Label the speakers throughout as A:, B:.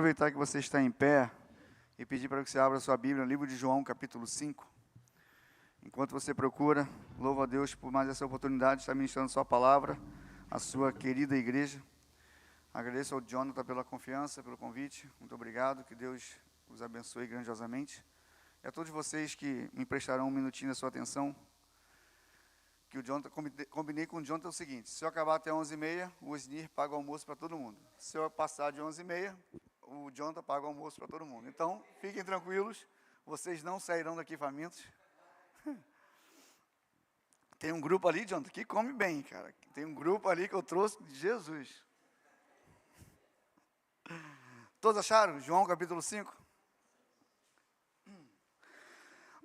A: aproveitar que você está em pé e pedir para que você abra a sua Bíblia no livro de João, capítulo 5. Enquanto você procura, louvo a Deus por mais essa oportunidade de estar ministrando sua palavra, a sua querida igreja. Agradeço ao Jonathan pela confiança, pelo convite. Muito obrigado, que Deus os abençoe grandiosamente. E a todos vocês que me emprestarão um minutinho da sua atenção, que o Jonathan, combinei com o Jonathan o seguinte: se eu acabar até 11h30, o Osnir paga o almoço para todo mundo. Se eu passar de 11h30, o Jonathan paga o almoço para todo mundo. Então, fiquem tranquilos, vocês não sairão daqui famintos. Tem um grupo ali, Jonathan, que come bem, cara. Tem um grupo ali que eu trouxe de Jesus. Todos acharam? João capítulo 5?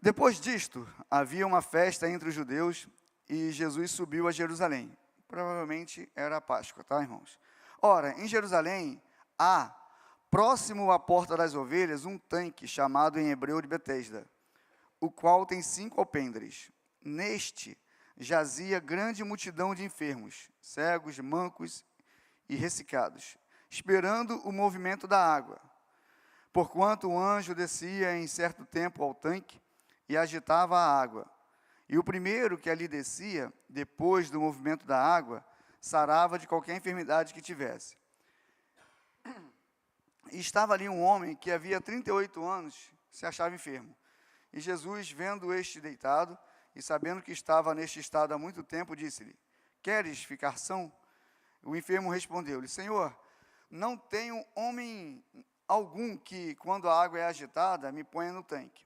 A: Depois disto, havia uma festa entre os judeus e Jesus subiu a Jerusalém. Provavelmente era a Páscoa, tá, irmãos? Ora, em Jerusalém há, próximo à porta das ovelhas, um tanque chamado em hebreu de Betesda, o qual tem 5 alpendres. Neste jazia grande multidão de enfermos, cegos, mancos e ressecados, esperando o movimento da água. Porquanto o anjo descia em certo tempo ao tanque e agitava a água. E o primeiro que ali descia, depois do movimento da água, sarava de qualquer enfermidade que tivesse. E estava ali um homem que havia 38 anos, se achava enfermo. E Jesus, vendo este deitado, e sabendo que estava neste estado há muito tempo, disse-lhe: queres ficar são? O enfermo respondeu-lhe: Senhor, não tenho homem algum que, quando a água é agitada, me ponha no tanque.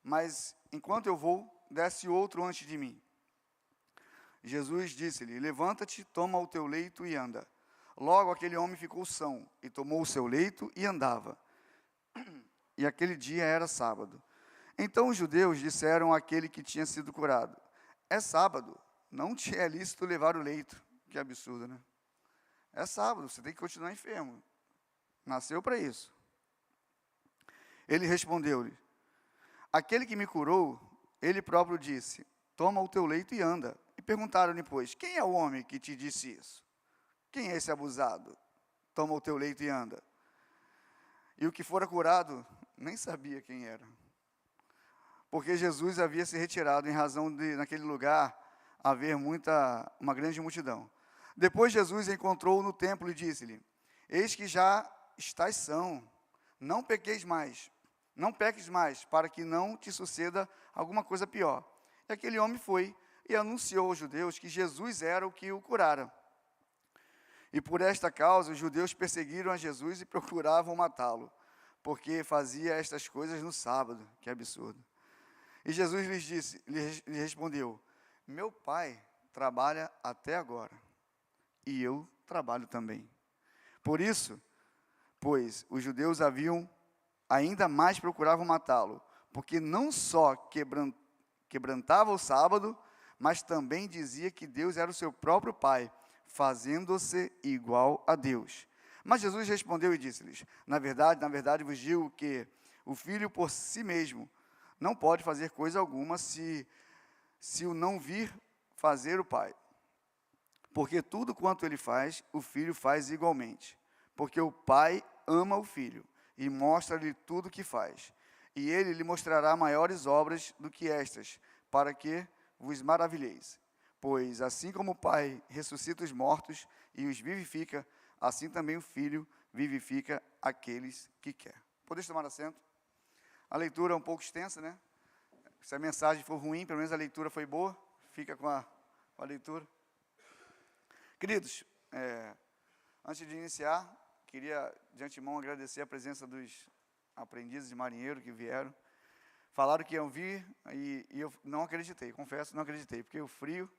A: Mas, enquanto eu vou, desce outro antes de mim. Jesus disse-lhe: levanta-te, toma o teu leito e anda. Logo aquele homem ficou são, e tomou o seu leito e andava. E aquele dia era sábado. Então os judeus disseram àquele que tinha sido curado: é sábado, não te é lícito levar o leito. Que absurdo, né? É sábado, você tem que continuar enfermo. Nasceu para isso. Ele respondeu-lhe: aquele que me curou, ele próprio disse: toma o teu leito e anda. E perguntaram-lhe, pois, quem é o homem que te disse isso? Quem é esse abusado? Toma o teu leito e anda. E o que fora curado nem sabia quem era, porque Jesus havia se retirado em razão de, naquele lugar, haver uma grande multidão. Depois Jesus encontrou-o no templo e disse-lhe: eis que já estás são, não peques mais, para que não te suceda alguma coisa pior. E aquele homem foi e anunciou aos judeus que Jesus era o que o curara. E por esta causa os judeus perseguiram a Jesus e procuravam matá-lo, porque fazia estas coisas no sábado. Que absurdo. E Jesus lhe respondeu: meu Pai trabalha até agora, e eu trabalho também. Por isso, pois, os judeus ainda mais procuravam matá-lo, porque não só quebrantava o sábado, mas também dizia que Deus era o seu próprio Pai, fazendo-se igual a Deus. Mas Jesus respondeu e disse-lhes: na verdade vos digo que o Filho por si mesmo não pode fazer coisa alguma se o não vir fazer o Pai. Porque tudo quanto ele faz, o Filho faz igualmente. Porque o Pai ama o Filho e mostra-lhe tudo o que faz. E ele lhe mostrará maiores obras do que estas, para que vos maravilheis. Pois assim como o Pai ressuscita os mortos e os vivifica, assim também o Filho vivifica aqueles que quer. Podeis tomar assento? A leitura é um pouco extensa, né? Se a mensagem for ruim, pelo menos a leitura foi boa. Fica com a leitura. Queridos, antes de iniciar, queria de antemão agradecer a presença dos aprendizes de marinheiro que vieram. Falaram que iam vir e eu não acreditei, confesso, não acreditei, porque o frio,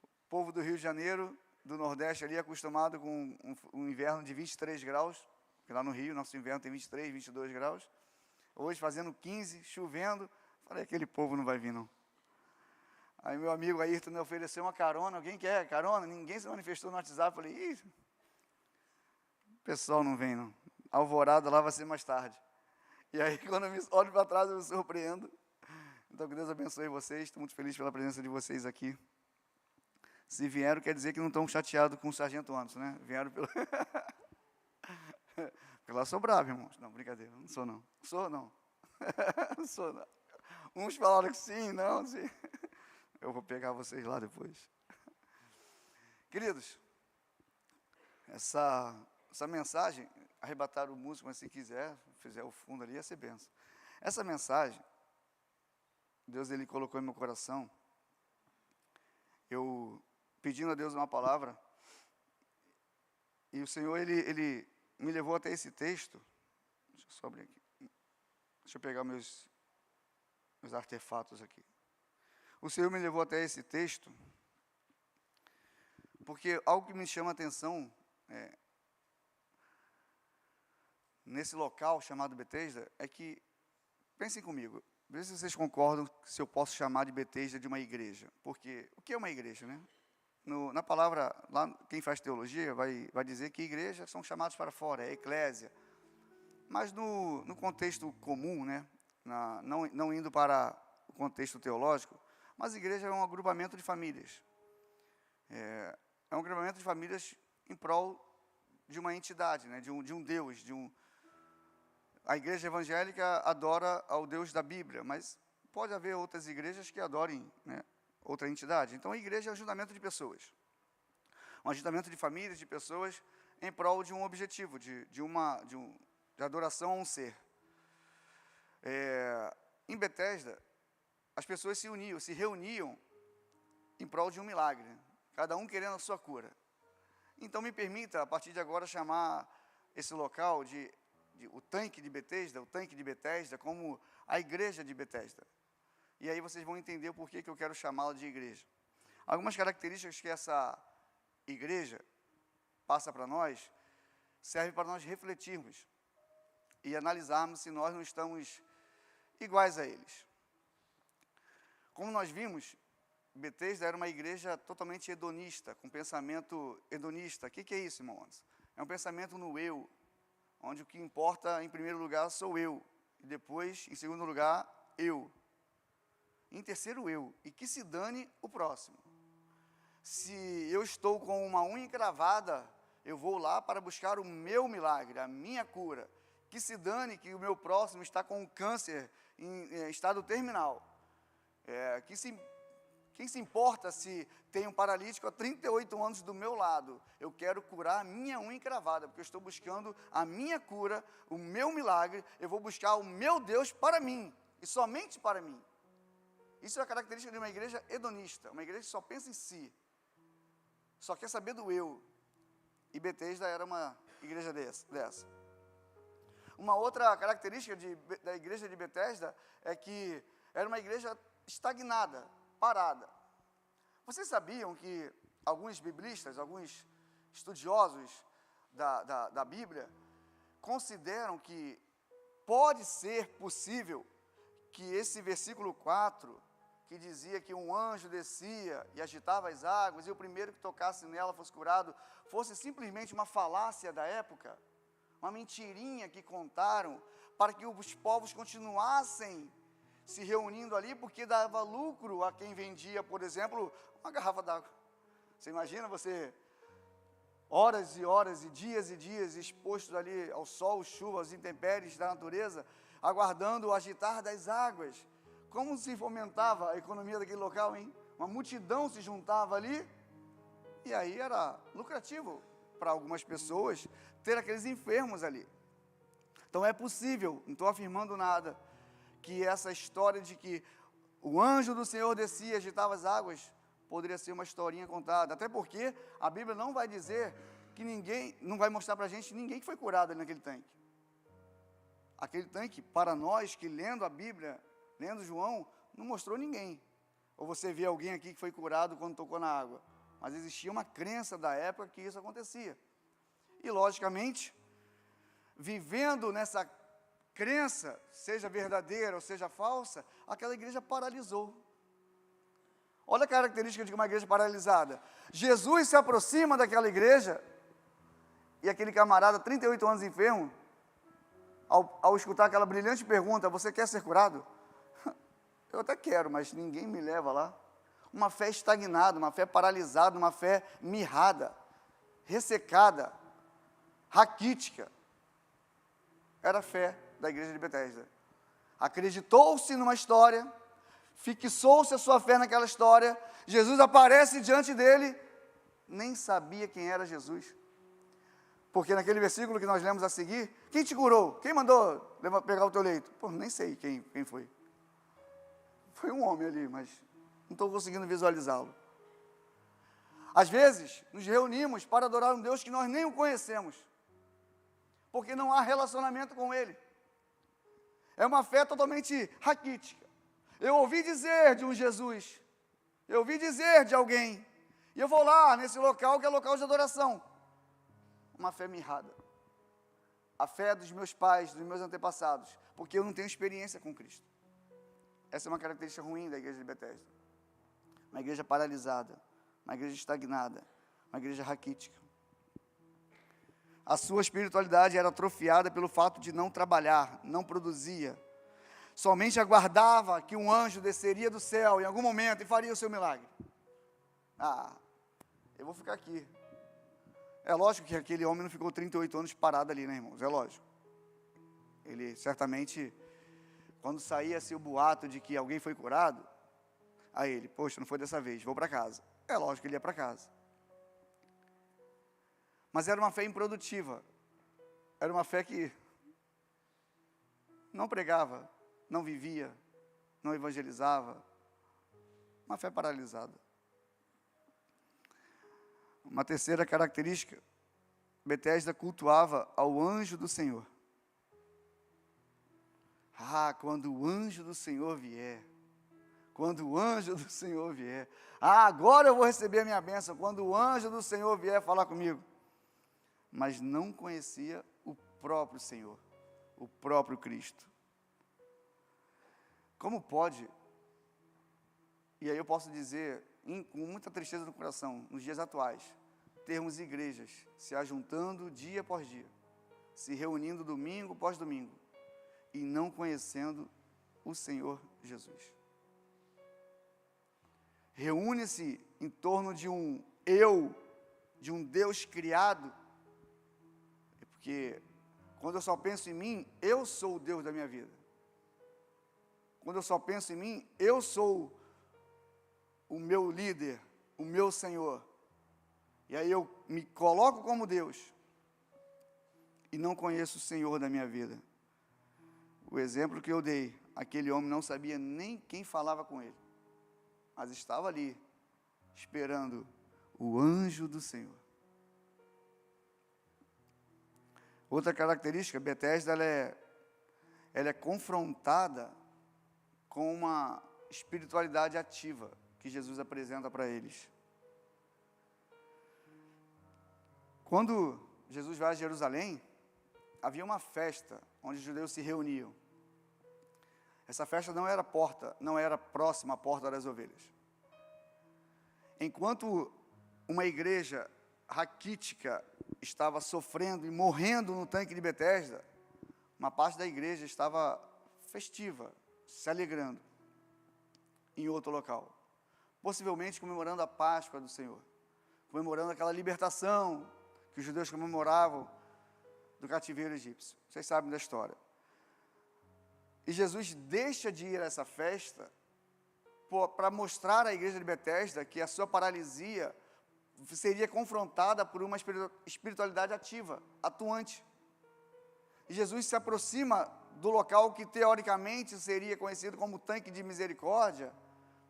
A: o povo do Rio de Janeiro, do Nordeste ali, acostumado com um inverno de 23 graus, porque lá no Rio, nosso inverno tem 23, 22 graus. Hoje fazendo 15, chovendo, falei, aquele povo não vai vir não. Aí meu amigo Ayrton me ofereceu uma carona, alguém quer carona? Ninguém se manifestou no WhatsApp, falei, ih, o pessoal não vem não, alvorada lá vai ser mais tarde. E aí quando eu olho para trás eu me surpreendo. Então que Deus abençoe vocês, estou muito feliz pela presença de vocês aqui. Se vieram, quer dizer que não estão chateados com o Sargento Anderson, né? Vieram pelo... por Porque lá eu sou bravo, irmãos. Não, brincadeira, não sou não. Sou não. Não sou não. Uns falaram que sim, não, sim. Eu vou pegar vocês lá depois. Queridos, essa mensagem, arrebatar o músico, mas se quiser, fizer o fundo ali, ia ser benção. Essa mensagem, Deus ele colocou em meu coração, eu pedindo a Deus uma palavra, e o Senhor, ele me levou até esse texto. Deixa eu só abrir aqui. Deixa eu pegar meus artefatos aqui. O Senhor me levou até esse texto, porque algo que me chama a atenção, nesse local chamado Betesda, é que, pensem comigo, vê se vocês concordam se eu posso chamar de Betesda de uma igreja. Porque, o que é uma igreja, né? Na palavra, lá, quem faz teologia vai dizer que igrejas são chamados para fora, é eclésia. Mas no contexto comum, né? Não indo para o contexto teológico, mas igreja é um agrupamento de famílias. É um agrupamento de famílias em prol de uma entidade, né? de um Deus, A igreja evangélica adora ao Deus da Bíblia, mas pode haver outras igrejas que adorem, né, outra entidade. Então, a igreja é um ajuntamento de pessoas. Um ajuntamento de famílias, de pessoas, em prol de um objetivo, de adoração a um ser. Em Betesda, as pessoas se reuniam em prol de um milagre, cada um querendo a sua cura. Então, me permita, a partir de agora, chamar esse local o tanque de Betesda, o tanque de Betesda, como a igreja de Betesda. E aí vocês vão entender o porquê que eu quero chamá-la de igreja. Algumas características que essa igreja passa para nós, serve para nós refletirmos e analisarmos se nós não estamos iguais a eles. Como nós vimos, Betesda era uma igreja totalmente hedonista, com pensamento hedonista. O que é isso, irmãos? É um pensamento no eu, onde o que importa, em primeiro lugar, sou eu, e depois, em segundo lugar, eu. Em terceiro, eu, e que se dane o próximo. Se eu estou com uma unha encravada, eu vou lá para buscar o meu milagre, a minha cura. Que se dane que o meu próximo está com câncer em estado terminal. Quem se importa se tem um paralítico há 38 anos do meu lado? Eu quero curar a minha unha encravada, porque eu estou buscando a minha cura, o meu milagre, eu vou buscar o meu Deus para mim, e somente para mim. Isso é a característica de uma igreja hedonista, uma igreja que só pensa em si, só quer saber do eu. E Betesda era uma igreja dessa. Uma outra característica da igreja de Betesda é que era uma igreja estagnada, parada. Vocês sabiam que alguns biblistas, alguns estudiosos da Bíblia, consideram que pode ser possível que esse versículo 4, que dizia que um anjo descia e agitava as águas, e o primeiro que tocasse nela fosse curado, fosse simplesmente uma falácia da época, uma mentirinha que contaram para que os povos continuassem se reunindo ali, porque dava lucro a quem vendia, por exemplo, uma garrafa d'água. Você imagina você, horas e horas e dias expostos ali ao sol, chuva, às intempéries da natureza, aguardando o agitar das águas. Como se fomentava a economia daquele local, hein? Uma multidão se juntava ali, e aí era lucrativo para algumas pessoas ter aqueles enfermos ali. Então é possível, não estou afirmando nada, que essa história de que o anjo do Senhor descia e agitava as águas, poderia ser uma historinha contada, até porque a Bíblia não vai dizer que ninguém, não vai mostrar para a gente ninguém que foi curado ali naquele tanque. Aquele tanque, para nós que lendo a Bíblia, lendo João, não mostrou ninguém. Ou você vê alguém aqui que foi curado quando tocou na água. Mas existia uma crença da época que isso acontecia. E logicamente, vivendo nessa crença, seja verdadeira ou seja falsa, aquela igreja paralisou. Olha a característica de uma igreja paralisada. Jesus se aproxima daquela igreja, e aquele camarada, 38 anos enfermo, ao escutar aquela brilhante pergunta, você quer ser curado? Eu até quero, mas ninguém me leva lá. Uma fé estagnada, uma fé paralisada, uma fé mirrada, ressecada, raquítica. era a fé da igreja de Betesda. Acreditou-se numa história, fixou-se a sua fé naquela história, Jesus aparece diante dele, nem sabia quem era Jesus. Porque naquele versículo que nós lemos a seguir, quem te curou? Quem mandou pegar o teu leito? Pô, nem sei quem foi. Foi um homem ali, mas não estou conseguindo visualizá-lo. Às vezes, nos reunimos para adorar um Deus que nós nem o conhecemos, porque não há relacionamento com Ele. É uma fé totalmente raquítica. Eu ouvi dizer de um Jesus, eu ouvi dizer de alguém, e eu vou lá nesse local que é local de adoração. Uma fé mirrada. A fé dos meus pais, dos meus antepassados, porque eu não tenho experiência com Cristo. Essa é uma característica ruim da igreja de Betesda. Uma igreja paralisada, uma igreja estagnada, uma igreja raquítica. A sua espiritualidade era atrofiada pelo fato de não trabalhar, não produzia. Somente aguardava que um anjo desceria do céu em algum momento e faria o seu milagre. Eu vou ficar aqui. É lógico que aquele homem não ficou 38 anos parado ali, né, irmãos? É lógico. Ele certamente, quando saía-se o boato de que alguém foi curado, aí ele, poxa, não foi dessa vez, vou para casa. É lógico que ele ia para casa. Mas era uma fé improdutiva. Era uma fé que não pregava, não vivia, não evangelizava. Uma fé paralisada. Uma terceira característica, Betesda cultuava ao anjo do Senhor. Quando o anjo do Senhor vier, quando o anjo do Senhor vier, agora eu vou receber a minha bênção, quando o anjo do Senhor vier falar comigo. Mas não conhecia o próprio Senhor, o próprio Cristo. Como pode, e aí eu posso dizer, com muita tristeza no coração, nos dias atuais, termos igrejas se ajuntando dia após dia, se reunindo domingo após domingo, e não conhecendo o Senhor Jesus. Reúne-se em torno de um eu, de um Deus criado, porque quando eu só penso em mim, eu sou o Deus da minha vida. Quando eu só penso em mim, eu sou o meu líder, o meu Senhor. E aí eu me coloco como Deus e não conheço o Senhor da minha vida. O exemplo que eu dei, aquele homem não sabia nem quem falava com ele, mas estava ali, esperando o anjo do Senhor. Outra característica, Betesda, ela é confrontada com uma espiritualidade ativa que Jesus apresenta para eles. Quando Jesus vai a Jerusalém, havia uma festa onde os judeus se reuniam. Essa festa não era próxima à porta das ovelhas. Enquanto uma igreja raquítica estava sofrendo e morrendo no tanque de Betesda, uma parte da igreja estava festiva, se alegrando em outro local, possivelmente comemorando a Páscoa do Senhor, comemorando aquela libertação que os judeus comemoravam do cativeiro egípcio. Vocês sabem da história. E Jesus deixa de ir a essa festa para mostrar à igreja de Betesda que a sua paralisia seria confrontada por uma espiritualidade ativa, atuante. E Jesus se aproxima do local que teoricamente seria conhecido como tanque de misericórdia,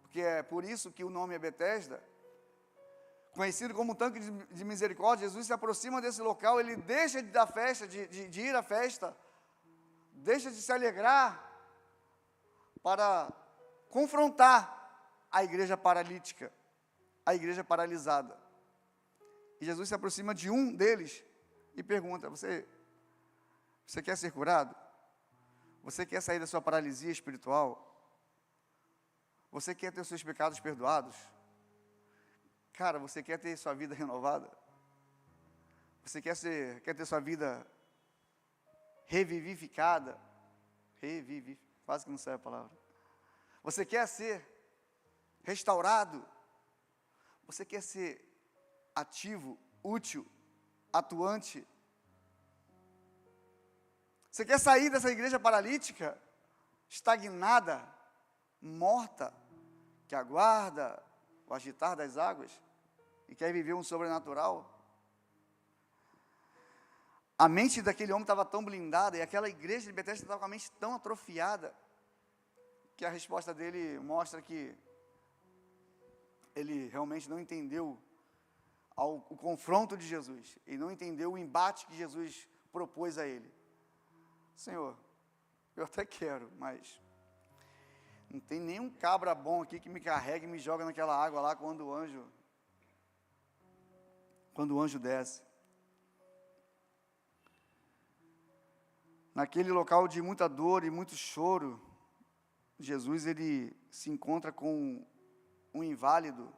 A: porque é por isso que o nome é Betesda, conhecido como tanque de misericórdia. Jesus se aproxima desse local, ele deixa de dar festa, de ir à festa, deixa de se alegrar, para confrontar a igreja paralítica, a igreja paralisada. E Jesus se aproxima de um deles e pergunta: você quer ser curado? Você quer sair da sua paralisia espiritual? Você quer ter os seus pecados perdoados? Cara, você quer ter sua vida renovada? Você quer ter sua vida revivificada? Quase que não sai a palavra. Você quer ser restaurado? Você quer ser ativo, útil, atuante? Você quer sair dessa igreja paralítica, estagnada, morta, que aguarda o agitar das águas e quer viver um sobrenatural? A mente daquele homem estava tão blindada e aquela igreja de Betesda estava com a mente tão atrofiada que a resposta dele mostra que ele realmente não entendeu o confronto de Jesus e não entendeu o embate que Jesus propôs a ele. Senhor, eu até quero, mas não tem nenhum cabra bom aqui que me carregue e me joga naquela água lá quando o anjo desce. Naquele local de muita dor e muito choro, Jesus ele se encontra com um inválido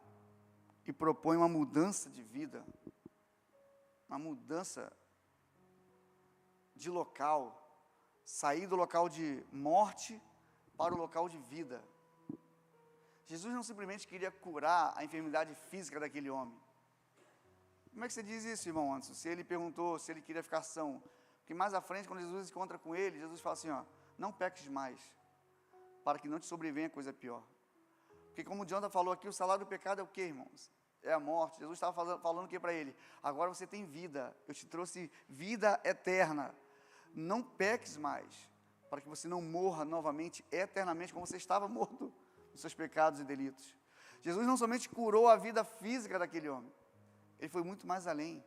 A: e propõe uma mudança de vida, uma mudança de local, sair do local de morte para o local de vida. Jesus não simplesmente queria curar a enfermidade física daquele homem. Como é que você diz isso, irmão Anderson? Se ele perguntou se ele queria ficar são, porque mais à frente, quando Jesus se encontra com ele, Jesus fala assim, não peques mais, para que não te sobrevenha coisa pior. Porque como o Jonathan falou aqui, o salário do pecado é o quê, irmãos? É a morte. Jesus estava falando o que para ele? Agora você tem vida, eu te trouxe vida eterna. Não peques mais, para que você não morra novamente, eternamente, como você estava morto nos seus pecados e delitos. Jesus não somente curou a vida física daquele homem, ele foi muito mais além.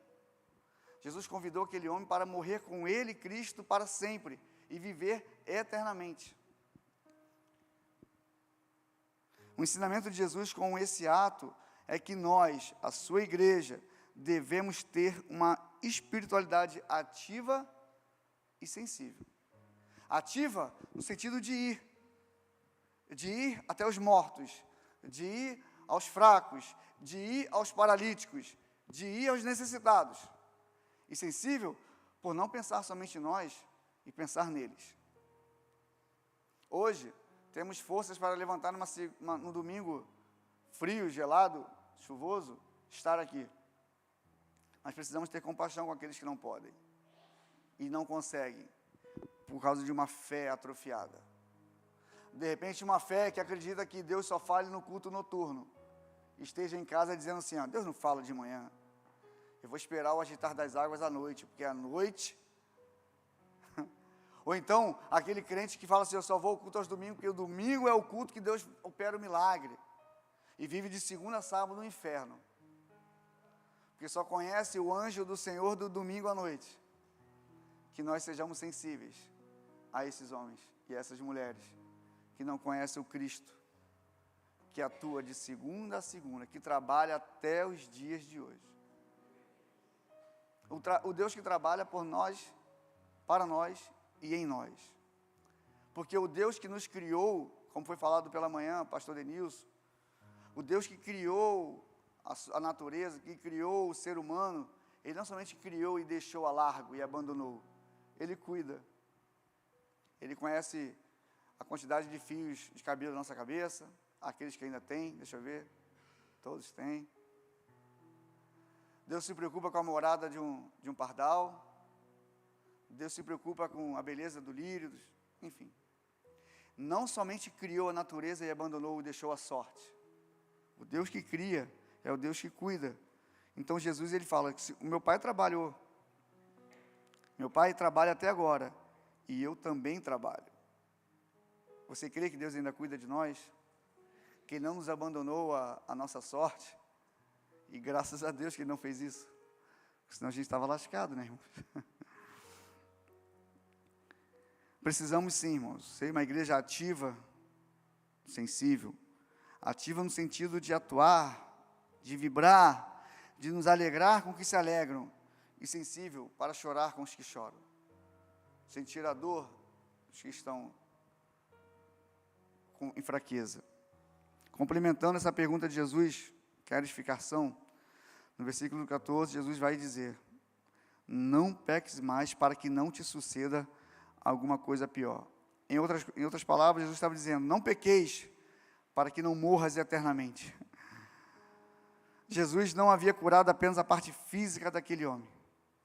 A: Jesus convidou aquele homem para morrer com ele, Cristo, para sempre, e viver eternamente. O ensinamento de Jesus com esse ato é que nós, a sua igreja, devemos ter uma espiritualidade ativa e sensível. Ativa no sentido de ir até os mortos, de ir aos fracos, de ir aos paralíticos, de ir aos necessitados. E sensível por não pensar somente em nós e pensar neles. Hoje, temos forças para levantar no domingo frio, gelado, chuvoso, estar aqui. Mas precisamos ter compaixão com aqueles que não podem e não conseguem, por causa de uma fé atrofiada. De repente, uma fé que acredita que Deus só fale no culto noturno, esteja em casa dizendo assim, Deus não fala de manhã, eu vou esperar o agitar das águas à noite, porque à noite... Ou então, aquele crente que fala assim, eu só vou ao culto aos domingos, porque o domingo é o culto que Deus opera o milagre, e vive de segunda a sábado no inferno, porque só conhece o anjo do Senhor do domingo à noite. Que nós sejamos sensíveis a esses homens e essas mulheres, que não conhecem o Cristo, que atua de segunda a segunda, que trabalha até os dias de hoje. O Deus que trabalha por nós, para nós e em nós. Porque o Deus que nos criou, como foi falado pela manhã, pastor Denilson, o Deus que criou a natureza, que criou o ser humano, ele não somente criou e deixou a largo e abandonou, ele cuida. Ele conhece a quantidade de fios de cabelo da nossa cabeça, aqueles que ainda têm, deixa eu ver, todos têm. Deus se preocupa com a morada de um pardal, Deus se preocupa com a beleza do lírio, enfim. Não somente criou a natureza e abandonou e deixou a sorte. O Deus que cria é o Deus que cuida. Então Jesus ele fala que o meu pai trabalhou, meu pai trabalha até agora, e eu também trabalho. Você crê que Deus ainda cuida de nós? Que Ele não nos abandonou a nossa sorte? E graças a Deus que Ele não fez isso, senão a gente estava lascado, né, irmãos? Precisamos sim, irmãos, ser uma igreja ativa, sensível, ativa no sentido de atuar, de vibrar, de nos alegrar com os que se alegram, e sensível para chorar com os que choram, sentir a dor dos que estão em fraqueza. Complementando essa pergunta de Jesus, queres ficar são? No versículo 14, Jesus vai dizer, não peques mais para que não te suceda alguma coisa pior. Em outras palavras, Jesus estava dizendo, não pequeis para que não morras eternamente. Jesus não havia curado apenas a parte física daquele homem,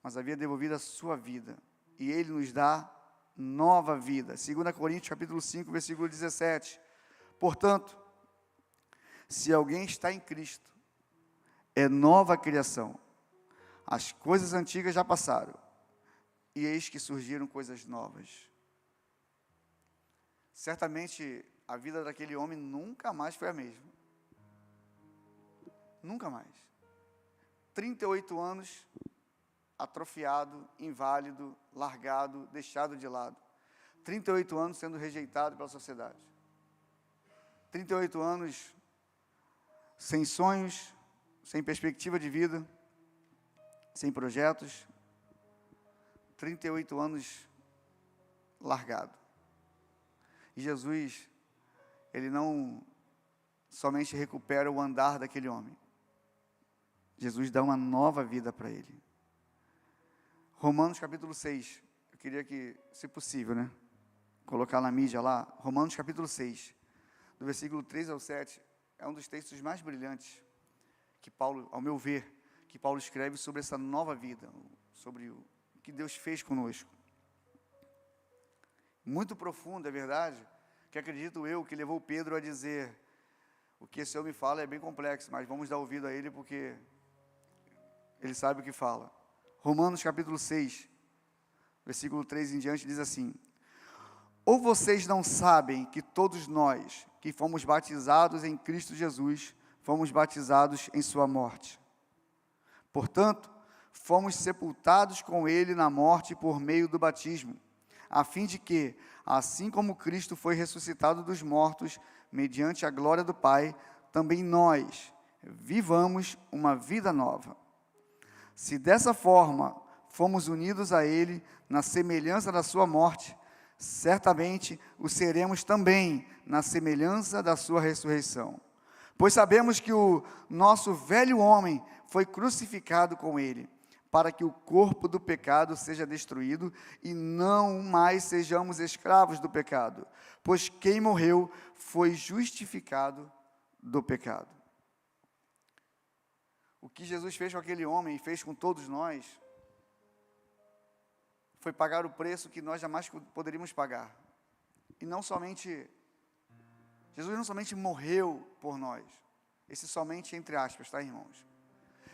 A: mas havia devolvido a sua vida. E Ele nos dá nova vida. 2 Coríntios capítulo 5, versículo 17. Portanto, se alguém está em Cristo, é nova criação. As coisas antigas já passaram, e eis que surgiram coisas novas. Certamente, a vida daquele homem nunca mais foi a mesma. Nunca mais. 38 anos, atrofiado, inválido, largado, deixado de lado. 38 anos sendo rejeitado pela sociedade. 38 anos sem sonhos, sem perspectiva de vida, sem projetos. 38 anos largado. E Jesus, ele não somente recupera o andar daquele homem. Jesus dá uma nova vida para ele. Romanos capítulo 6, eu queria que, se possível, colocar na mídia lá, Romanos capítulo 6, do versículo 3 ao 7, é um dos textos mais brilhantes que Paulo, ao meu ver, que Paulo escreve sobre essa nova vida, sobre o que Deus fez conosco. Muito profundo, é verdade, que acredito eu que levou Pedro a dizer, o que esse homem fala é bem complexo, mas vamos dar ouvido a ele porque ele sabe o que fala. Romanos capítulo 6, versículo 3 em diante, diz assim: ou vocês não sabem que todos nós, que fomos batizados em Cristo Jesus, fomos batizados em sua morte? Portanto, fomos sepultados com ele na morte por meio do batismo, a fim de que, assim como Cristo foi ressuscitado dos mortos, mediante a glória do Pai, também nós vivamos uma vida nova. Se dessa forma fomos unidos a ele na semelhança da sua morte, certamente o seremos também na semelhança da sua ressurreição. Pois sabemos que o nosso velho homem foi crucificado com ele, para que o corpo do pecado seja destruído e não mais sejamos escravos do pecado, pois quem morreu foi justificado do pecado. O que Jesus fez com aquele homem e fez com todos nós foi pagar o preço que nós jamais poderíamos pagar. E não somente, Jesus não somente morreu por nós, esse somente entre aspas, tá, irmãos?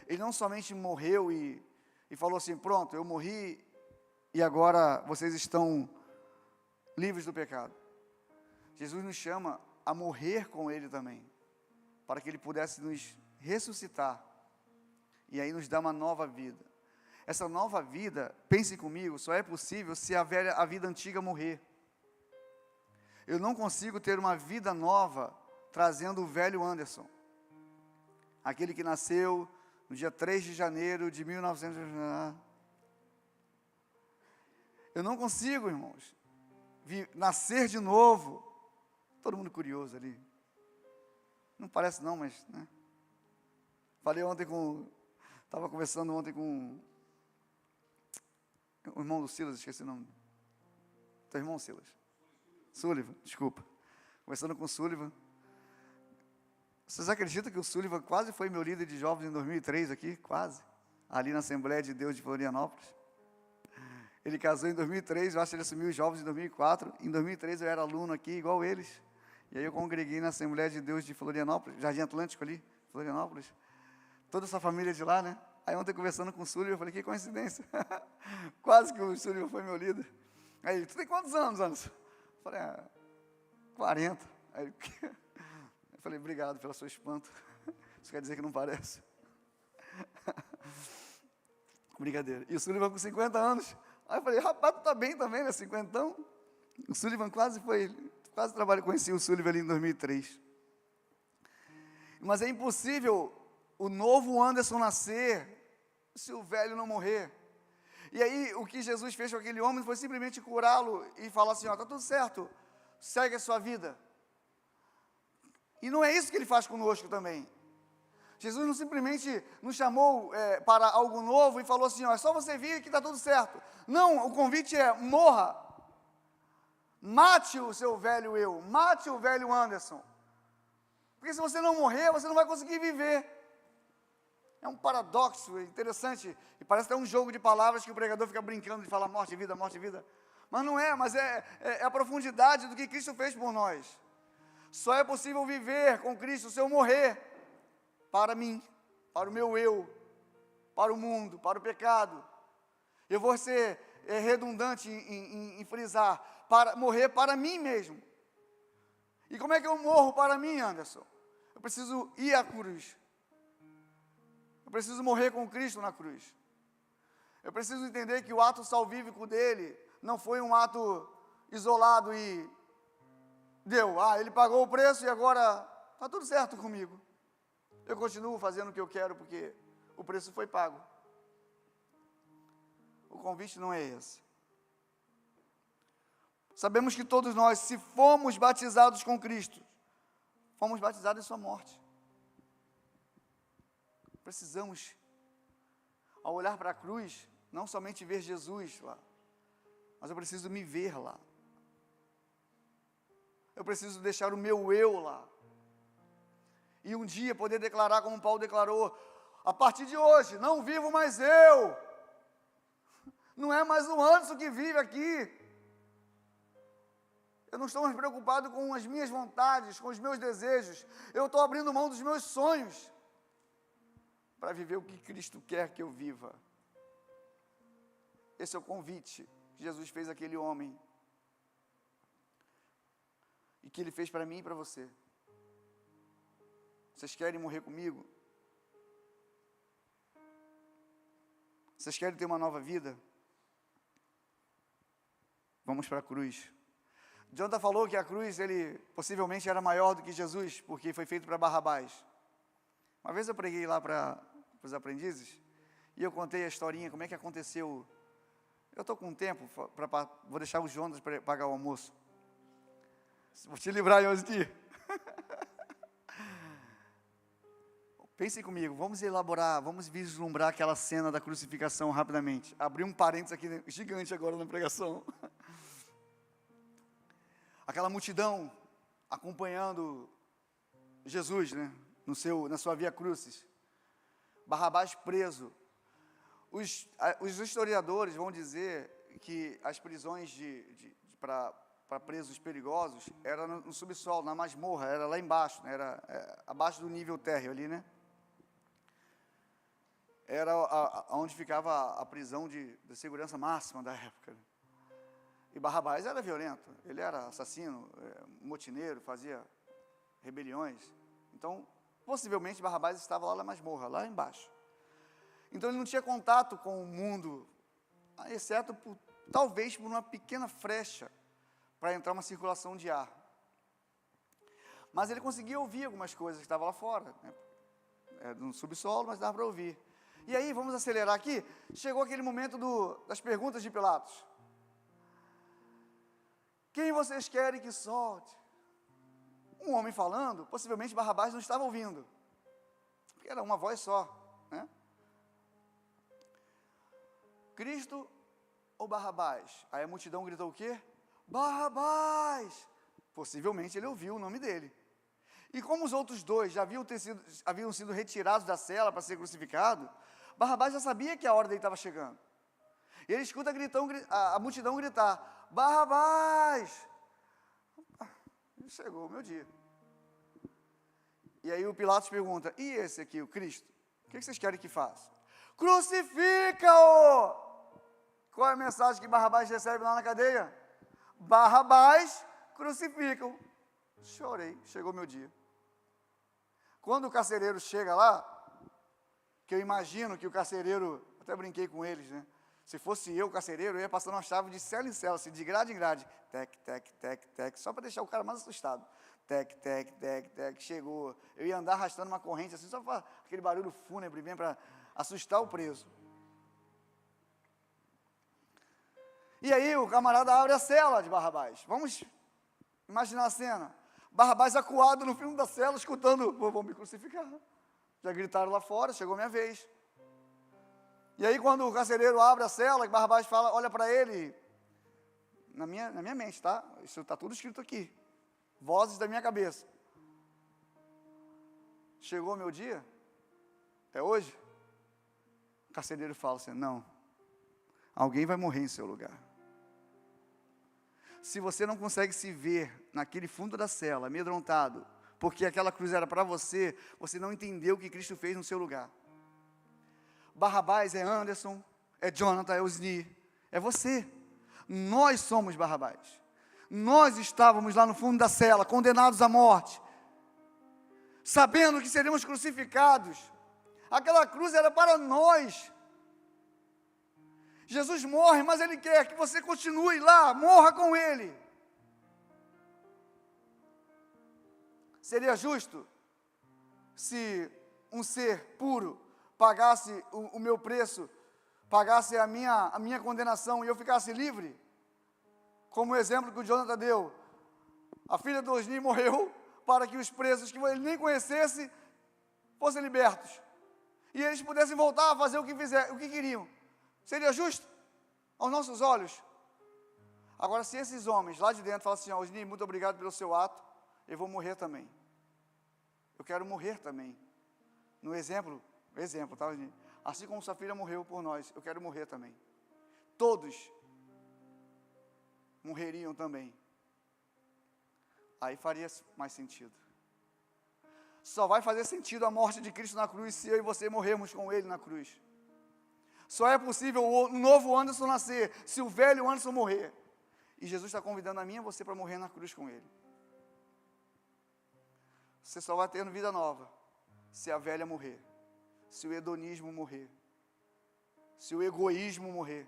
A: Ele não somente morreu e falou assim, pronto, eu morri e agora vocês estão livres do pecado. Jesus nos chama a morrer com ele também, para que ele pudesse nos ressuscitar e aí nos dar uma nova vida. Essa nova vida, pensem comigo, só é possível se a vida antiga morrer. Eu não consigo ter uma vida nova trazendo o velho Anderson, aquele que nasceu no dia 3 de janeiro de 1900. Eu não consigo, irmãos, nascer de novo. Todo mundo curioso ali. Não parece não, mas, Falei ontem estava conversando ontem com o irmão do Silas, esqueci o nome. Teu irmão Silas? Sullivan, desculpa. Conversando com o Sullivan. Vocês acreditam que o Sullivan quase foi meu líder de jovens em 2003 aqui? Quase. Ali na Assembleia de Deus de Florianópolis. Ele casou em 2003, eu acho que ele assumiu os jovens em 2004. Em 2003 eu era aluno aqui, igual eles. E aí eu congreguei na Assembleia de Deus de Florianópolis, Jardim Atlântico ali, Florianópolis. Toda essa família de lá, Aí ontem conversando com o Sullivan, eu falei, que coincidência. Quase que o Sullivan foi meu líder. Aí ele, tu tem quantos anos, Anderson? Eu falei, 40. Aí eu falei, obrigado pelo seu espanto. Isso quer dizer que não parece. Brincadeira. E o Sullivan com 50 anos. Aí eu falei, rapaz, tu tá bem também, né? 50. O Sullivan quase conheci o Sullivan ali em 2003. Mas é impossível o novo Anderson nascer se o velho não morrer. E aí, o que Jesus fez com aquele homem foi simplesmente curá-lo e falar assim, está tudo certo, segue a sua vida. E não é isso que ele faz conosco também. Jesus não simplesmente nos chamou para algo novo e falou assim, é só você vir que está tudo certo. Não, o convite é, morra. Mate o seu velho eu, mate o velho Anderson. Porque se você não morrer, você não vai conseguir viver. É um paradoxo interessante, e parece até um jogo de palavras que o pregador fica brincando de falar morte e vida, Mas não é, mas é a profundidade do que Cristo fez por nós. Só é possível viver com Cristo se eu morrer para mim, para o meu eu, para o mundo, para o pecado. Eu vou ser redundante em frisar, para morrer para mim mesmo. E como é que eu morro para mim, Anderson? Eu preciso ir à cruz. Eu preciso morrer com Cristo na cruz. Eu preciso entender que o ato salvífico dele não foi um ato isolado e deu. Ele pagou o preço e agora está tudo certo comigo. Eu continuo fazendo o que eu quero porque o preço foi pago. O convite não é esse. Sabemos que todos nós, se fomos batizados com Cristo, fomos batizados em sua morte. Precisamos, ao olhar para a cruz, não somente ver Jesus lá, mas eu preciso me ver lá. Eu preciso deixar o meu eu lá. E um dia poder declarar como Paulo declarou, a partir de hoje, não vivo mais eu. Não é mais o Anderson que vive aqui. Eu não estou mais preocupado com as minhas vontades, com os meus desejos. Eu estou abrindo mão dos meus sonhos para viver o que Cristo quer que eu viva. Esse é o convite que Jesus fez àquele homem e que Ele fez para mim e para você. Vocês querem morrer comigo? Vocês querem ter uma nova vida? Vamos para a cruz. Jonathan falou que a cruz, ele possivelmente era maior do que Jesus, porque foi feito para Barrabás. Uma vez eu preguei lá para os aprendizes, e eu contei a historinha, como é que aconteceu. Eu estou com tempo, vou deixar o Jonas para pagar o almoço. Vou te livrar, Yosdi. Pensem comigo, vamos elaborar, vamos vislumbrar aquela cena da crucificação rapidamente. Abri um parênteses aqui gigante agora na pregação. Aquela multidão acompanhando Jesus, né, na sua via crucis. Barrabás preso. Os historiadores vão dizer que as prisões para presos perigosos era no subsolo, na masmorra, era lá embaixo, né, era abaixo do nível térreo ali, né? Era onde ficava a prisão de segurança máxima da época. E Barrabás era violento, ele era assassino, motineiro, fazia rebeliões. Então, possivelmente Barrabás estava lá na masmorra, lá embaixo. Então ele não tinha contato com o mundo, exceto talvez por uma pequena frecha para entrar uma circulação de ar. Mas ele conseguia ouvir algumas coisas que estavam lá fora, né? No subsolo, mas dava para ouvir. E aí, vamos acelerar aqui, chegou aquele momento das perguntas de Pilatos. Quem vocês querem que solte? Um homem falando, possivelmente Barrabás não estava ouvindo, porque era uma voz só, né? Cristo ou Barrabás? Aí a multidão gritou o quê? Barrabás! Possivelmente ele ouviu o nome dele. E como os outros dois já haviam sido retirados da cela para ser crucificado, Barrabás já sabia que a hora dele estava chegando. E ele escuta a multidão gritar, Barrabás! Chegou o meu dia. E aí o Pilatos pergunta, e esse aqui, o Cristo? O que vocês querem que faça? Crucifica-o! Qual é a mensagem que Barrabás recebe lá na cadeia? Barrabás, crucificam. Chorei, chegou meu dia. Quando o carcereiro chega lá, que eu imagino que o carcereiro, até brinquei com eles, né? Se fosse eu, o carcereiro, eu ia passando uma chave de cela em cela, assim, de grade em grade. Tec, tec, tec, tec, só para deixar o cara mais assustado. Tec, tec, tec, tec, chegou. Eu ia andar arrastando uma corrente, assim, só para aquele barulho fúnebre, bem para assustar o preso. E aí o camarada abre a cela de Barrabás. Vamos imaginar a cena. Barrabás acuado no fundo da cela, escutando, vão me crucificar. Já gritaram lá fora, chegou minha vez. E aí quando o carcereiro abre a cela, Barrabás fala, olha para ele, na minha mente, tá? Isso está tudo escrito aqui. Vozes da minha cabeça. Chegou o meu dia? É hoje? O carcereiro fala assim, não. Alguém vai morrer em seu lugar. Se você não consegue se ver naquele fundo da cela, amedrontado, porque aquela cruz era para você, você não entendeu o que Cristo fez no seu lugar. Barrabás é Anderson, é Jonathan, é Osni, é você. Nós somos Barrabás. Nós estávamos lá no fundo da cela, condenados à morte, sabendo que seríamos crucificados. Aquela cruz era para nós. Jesus morre, mas Ele quer que você continue lá, morra com Ele. Seria justo se um ser puro pagasse o meu preço, pagasse a minha condenação e eu ficasse livre? Como o exemplo que o Jonathan deu, a filha do Osni morreu para que os presos que ele nem conhecesse fossem libertos e eles pudessem voltar a fazer o que queriam. Seria justo aos nossos olhos? Agora, se esses homens lá de dentro falam assim: Osni, muito obrigado pelo seu ato, eu vou morrer também. Eu quero morrer também. No exemplo, tá, Osni? Assim como sua filha morreu por nós, eu quero morrer também. Todos morreriam também. Aí faria mais sentido. Só vai fazer sentido a morte de Cristo na cruz se eu e você morrermos com Ele na cruz. Só é possível o novo Anderson nascer se o velho Anderson morrer. E Jesus está convidando a mim e você para morrer na cruz com Ele. Você só vai ter vida nova se a velha morrer, se o hedonismo morrer, se o egoísmo morrer,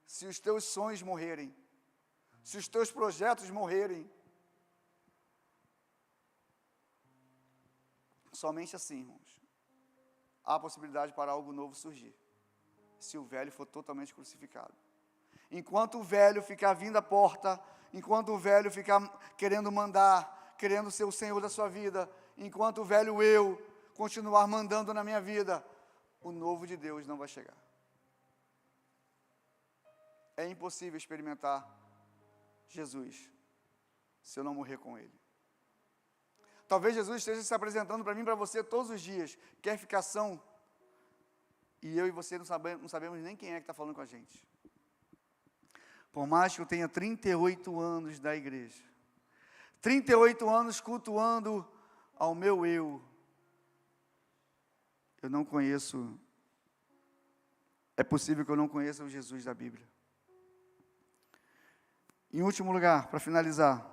A: se os teus sonhos morrerem, se os teus projetos morrerem. Somente assim, irmãos, há possibilidade para algo novo surgir, se o velho for totalmente crucificado. Enquanto o velho ficar vindo à porta, enquanto o velho ficar querendo mandar, querendo ser o Senhor da sua vida, enquanto o velho eu continuar mandando na minha vida, o novo de Deus não vai chegar. É impossível experimentar Jesus se eu não morrer com Ele. Talvez Jesus esteja se apresentando para mim e para você todos os dias, quer ficar são, e eu e você não sabemos nem quem é que está falando com a gente. Por mais que eu tenha 38 anos da igreja, 38 anos cultuando ao meu eu não conheço, é possível que eu não conheça o Jesus da Bíblia. Em último lugar, para finalizar,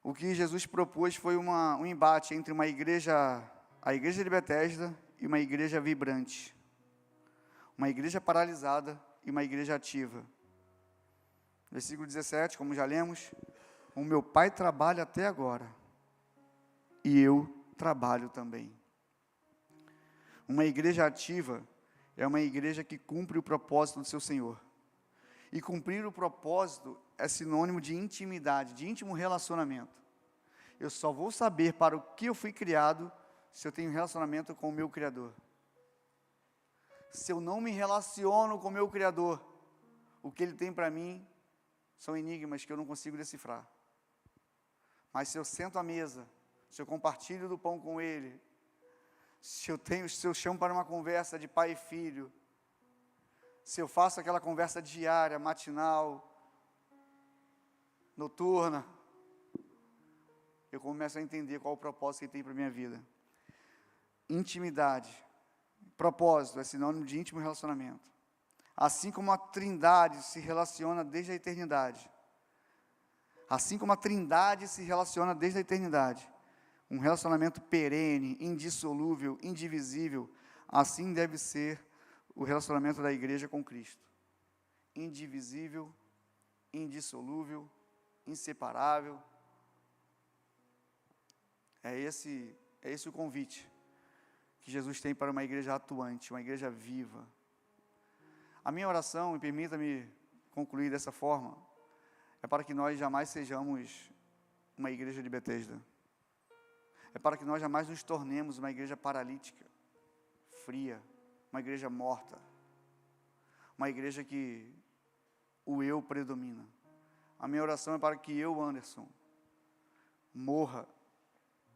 A: o que Jesus propôs foi um embate entre a igreja de Betesda e uma igreja vibrante. Uma igreja paralisada e uma igreja ativa. Versículo 17, como já lemos: o meu Pai trabalha até agora, e eu trabalho também. Uma igreja ativa é uma igreja que cumpre o propósito do seu Senhor. E cumprir o propósito é sinônimo de intimidade, de íntimo relacionamento. Eu só vou saber para o que eu fui criado se eu tenho relacionamento com o meu Criador. Se eu não me relaciono com o meu Criador, o que Ele tem para mim são enigmas que eu não consigo decifrar. Mas se eu sento à mesa, se eu compartilho do pão com Ele, se eu chamo para uma conversa de pai e filho, se eu faço aquela conversa diária, matinal, noturna, eu começo a entender qual o propósito que Ele tem para a minha vida. Intimidade, propósito é sinônimo de íntimo relacionamento. Assim como a Trindade se relaciona desde a eternidade. Assim como a Trindade se relaciona desde a eternidade. Um relacionamento perene, indissolúvel, indivisível. Assim deve ser o relacionamento da igreja com Cristo. Indivisível, indissolúvel, inseparável. É esse o convite que Jesus tem para uma igreja atuante, uma igreja viva. A minha oração, e permita-me concluir dessa forma, é para que nós jamais sejamos uma igreja de Betesda. É para que nós jamais nos tornemos uma igreja paralítica, fria, uma igreja morta, uma igreja que o eu predomina. A minha oração é para que eu, Anderson, morra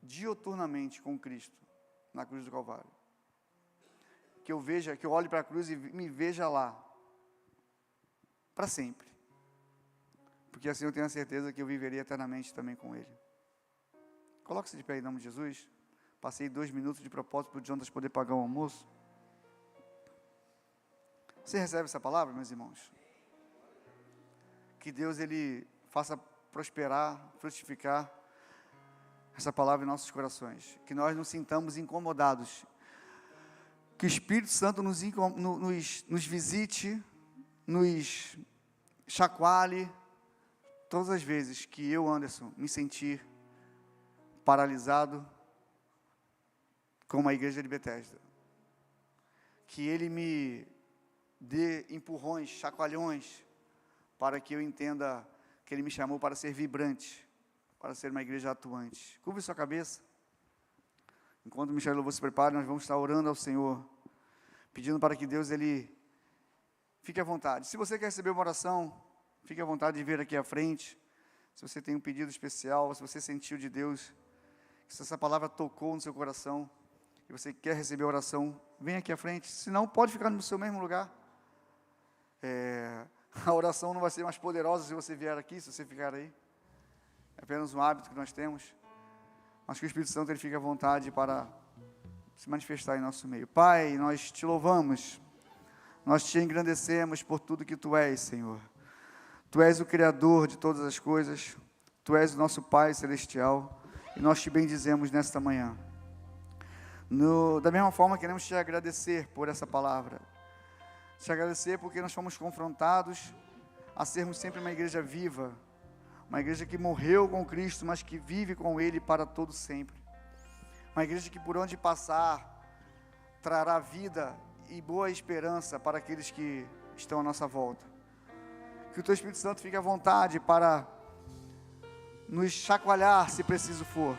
A: dioturnamente com Cristo na cruz do Calvário. Que eu olhe para a cruz e me veja lá, para sempre. Porque assim eu tenho a certeza que eu viveria eternamente também com Ele. Coloque-se de pé em nome de Jesus. Passei 2 minutos de propósito para o Jonas poder pagar o almoço. Você recebe essa palavra, meus irmãos? Que Deus, Ele faça prosperar, frutificar essa palavra em nossos corações. Que nós nos sintamos incomodados. Que o Espírito Santo nos visite, nos chacoalhe, todas as vezes que eu, Anderson, me sentir paralisado como a igreja de Betesda. Que Ele me dê empurrões, chacoalhões, para que eu entenda que Ele me chamou para ser vibrante, para ser uma igreja atuante. Curve sua cabeça. Enquanto o Michel e o Louvor se preparam, nós vamos estar orando ao Senhor, pedindo para que Deus, Ele fique à vontade. Se você quer receber uma oração, fique à vontade de vir aqui à frente. Se você tem um pedido especial, se você sentiu de Deus, se essa palavra tocou no seu coração, e você quer receber a oração, vem aqui à frente. Se não, pode ficar no seu mesmo lugar. A oração não vai ser mais poderosa se você vier aqui, se você ficar aí. É apenas um hábito que nós temos. Mas que o Espírito Santo, Ele fique à vontade para se manifestar em nosso meio. Pai, nós te louvamos, nós te engrandecemos por tudo que Tu és, Senhor. Tu és o Criador de todas as coisas, Tu és o nosso Pai Celestial, e nós te bendizemos nesta manhã. Da mesma forma, queremos te agradecer por essa palavra. Te agradecer porque nós fomos confrontados a sermos sempre uma igreja viva, uma igreja que morreu com Cristo, mas que vive com Ele para todo sempre. Uma igreja que por onde passar, trará vida e boa esperança para aqueles que estão à nossa volta. Que o Teu Espírito Santo fique à vontade para nos chacoalhar, se preciso for,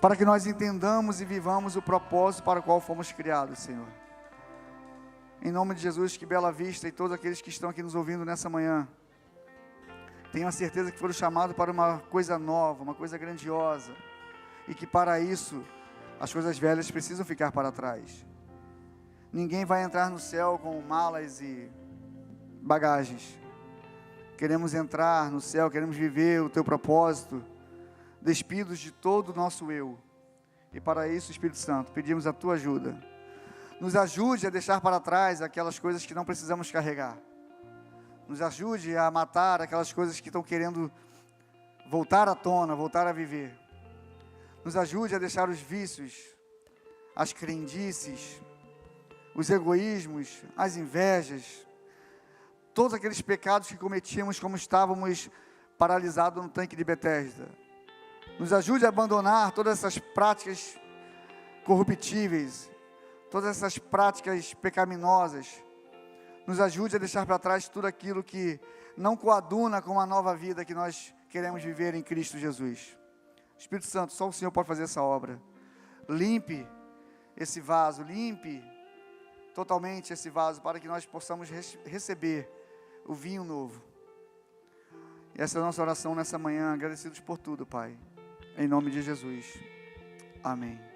A: para que nós entendamos e vivamos o propósito para o qual fomos criados, Senhor. Em nome de Jesus, que Bela Vista e todos aqueles que estão aqui nos ouvindo nessa manhã, tenham a certeza que foram chamados para uma coisa nova, uma coisa grandiosa, e que para isso, as coisas velhas precisam ficar para trás. Ninguém vai entrar no céu com malas e bagagens. Queremos entrar no céu, queremos viver o Teu propósito, despidos de todo o nosso eu. E para isso, Espírito Santo, pedimos a Tua ajuda. Nos ajude a deixar para trás aquelas coisas que não precisamos carregar. Nos ajude a matar aquelas coisas que estão querendo voltar à tona, voltar a viver. Nos ajude a deixar os vícios, as crendices, os egoísmos, as invejas, todos aqueles pecados que cometíamos como estávamos paralisados no tanque de Betesda. Nos ajude a abandonar todas essas práticas corruptíveis, todas essas práticas pecaminosas. Nos ajude a deixar para trás tudo aquilo que não coaduna com a nova vida que nós queremos viver em Cristo Jesus. Espírito Santo, só o Senhor pode fazer essa obra. Limpe esse vaso, limpe totalmente esse vaso, para que nós possamos receber o vinho novo. E essa é a nossa oração nessa manhã, agradecidos por tudo, Pai. Em nome de Jesus. Amém.